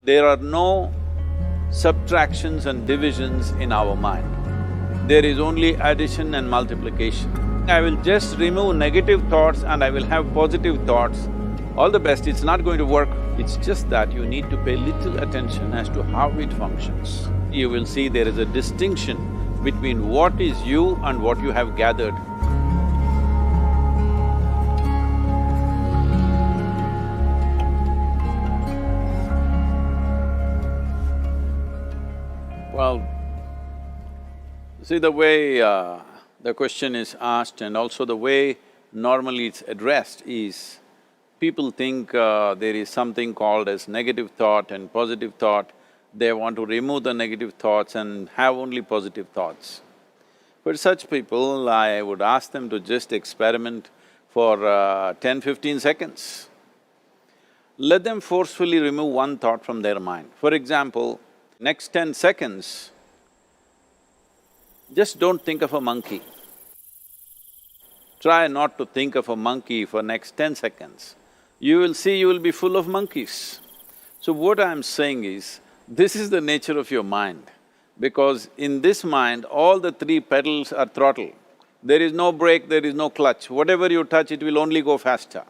There are no subtractions and divisions in our mind. There is only addition and multiplication. I will just remove negative thoughts and I will have positive thoughts. All the best, it's not going to work. It's just that you need to pay little attention as to how it functions. You will see there is a distinction between what is you and what you have gathered. Well, see the way the question is asked and also the way normally it's addressed is, people think there is something called as negative thought and positive thought. They want to remove the negative thoughts and have only positive thoughts. For such people, I would ask them to just experiment for 10-15 seconds. Let them forcefully remove one thought from their mind. For example, next 10 seconds, just don't think of a monkey. Try not to think of a monkey for next 10 seconds. You will see you will be full of monkeys. So what I'm saying is, this is the nature of your mind, because in this mind, all the three pedals are throttle. There is no brake, there is no clutch. Whatever you touch, it will only go faster.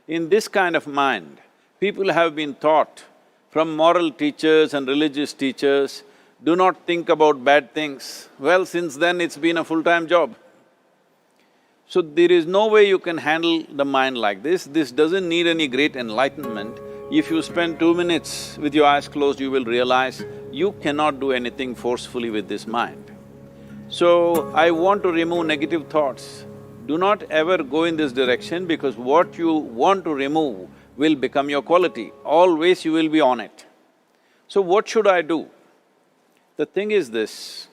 In this kind of mind, people have been taught from moral teachers and religious teachers, do not think about bad things. Well, since then it's been a full-time job. So there is no way you can handle the mind like this. This doesn't need any great enlightenment. If you spend 2 minutes with your eyes closed, you will realize you cannot do anything forcefully with this mind. So, I want to remove negative thoughts. Do not ever go in this direction, because what you want to remove will become your quality. Always you will be on it. So what should I do? The thing is this,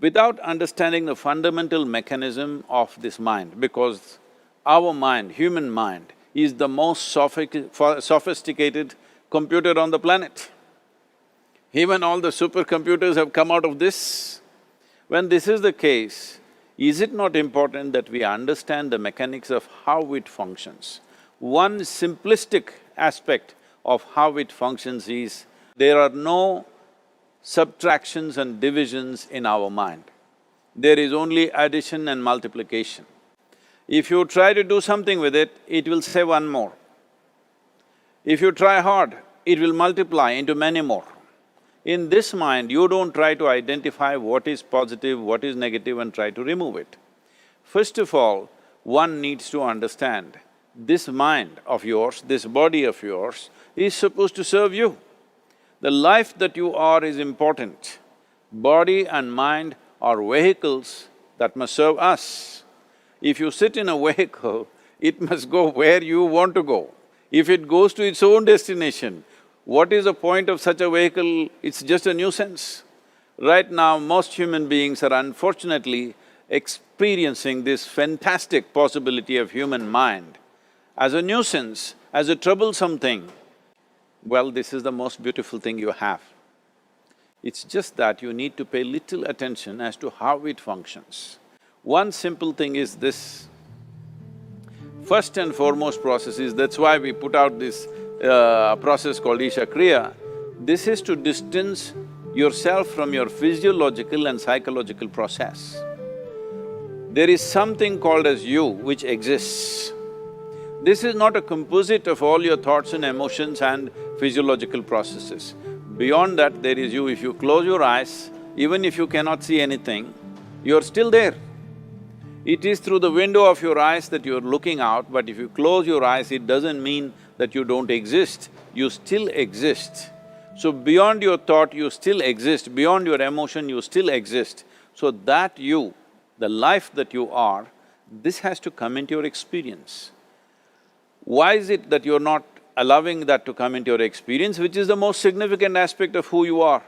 without understanding the fundamental mechanism of this mind, because our mind, human mind, is the most sophisticated computer on the planet. Even all the supercomputers have come out of this. When this is the case, is it not important that we understand the mechanics of how it functions? One simplistic aspect of how it functions is, there are no subtractions and divisions in our mind. There is only addition and multiplication. If you try to do something with it, it will say one more. If you try hard, it will multiply into many more. In this mind, you don't try to identify what is positive, what is negative and try to remove it. First of all, one needs to understand, this mind of yours, this body of yours is supposed to serve you. The life that you are is important. Body and mind are vehicles that must serve us. If you sit in a vehicle, it must go where you want to go. If it goes to its own destination, what is the point of such a vehicle? It's just a nuisance. Right now, most human beings are unfortunately experiencing this fantastic possibility of human mind as a nuisance, as a troublesome thing. Well, this is the most beautiful thing you have. It's just that you need to pay little attention as to how it functions. One simple thing is this. First and foremost process is, that's why we put out this process called Isha Kriya. This is to distance yourself from your physiological and psychological process. There is something called as you which exists. This is not a composite of all your thoughts and emotions and physiological processes. Beyond that, there is you. If you close your eyes, even if you cannot see anything, you're still there. It is through the window of your eyes that you're looking out, but if you close your eyes, it doesn't mean that you don't exist, you still exist. So beyond your thought, you still exist, beyond your emotion, you still exist. So that you, the life that you are, this has to come into your experience. Why is it that you're not allowing that to come into your experience, which is the most significant aspect of who you are?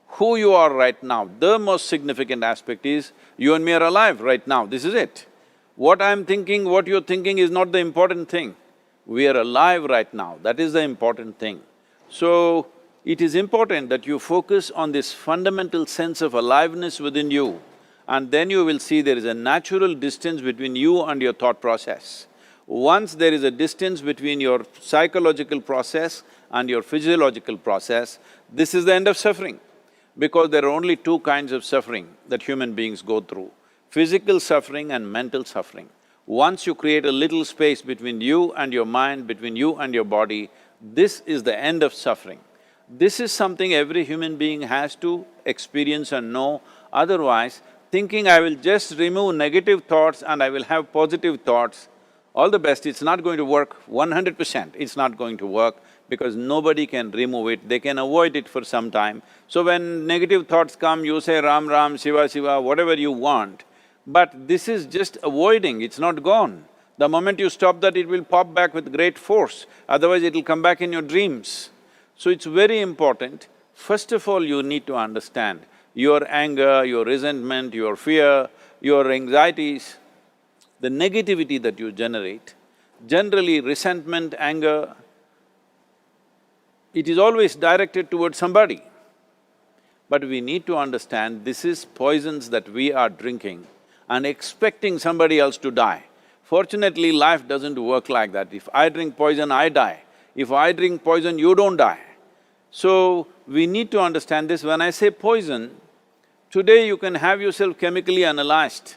Who you are right now, the most significant aspect is, you and me are alive right now, this is it. What I'm thinking, what you're thinking is not the important thing. We are alive right now, that is the important thing. So, it is important that you focus on this fundamental sense of aliveness within you, and then you will see there is a natural distance between you and your thought process. Once there is a distance between your psychological process and your physiological process, this is the end of suffering. Because there are only two kinds of suffering that human beings go through, physical suffering and mental suffering. Once you create a little space between you and your mind, between you and your body, this is the end of suffering. This is something every human being has to experience and know, otherwise thinking I will just remove negative thoughts and I will have positive thoughts, all the best, it's not going to work 100%, it's not going to work because nobody can remove it, they can avoid it for some time. So when negative thoughts come, you say Ram Ram, Shiva Shiva, whatever you want, but this is just avoiding, it's not gone. The moment you stop that, it will pop back with great force, otherwise it'll come back in your dreams. So it's very important, first of all you need to understand your anger, your resentment, your fear, your anxieties, the negativity that you generate. Generally resentment, anger, it is always directed towards somebody. But we need to understand this is poisons that we are drinking and expecting somebody else to die. Fortunately, life doesn't work like that. If I drink poison, I die. If I drink poison, you don't die. So, we need to understand this. When I say poison, today you can have yourself chemically analyzed.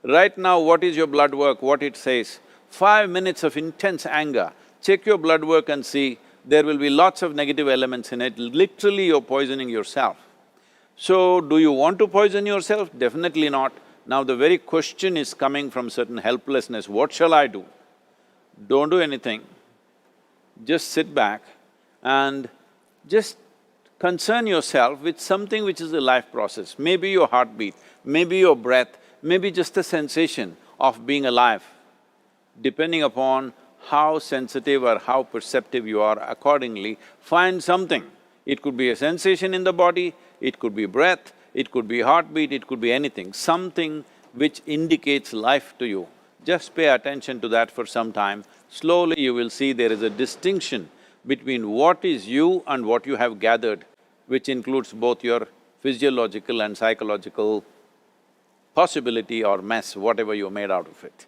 Right now, what is your blood work, what it says? 5 minutes of intense anger, check your blood work and see, there will be lots of negative elements in it, literally you're poisoning yourself. So, do you want to poison yourself? Definitely not. Now the very question is coming from certain helplessness, what shall I do? Don't do anything, just sit back and just concern yourself with something which is a life process. Maybe your heartbeat, maybe your breath, maybe just a sensation of being alive. Depending upon how sensitive or how perceptive you are, accordingly, find something. It could be a sensation in the body, it could be breath, it could be heartbeat, it could be anything, something which indicates life to you. Just pay attention to that for some time. Slowly you will see there is a distinction between what is you and what you have gathered, which includes both your physiological and psychological possibility or mess, whatever you made out of it.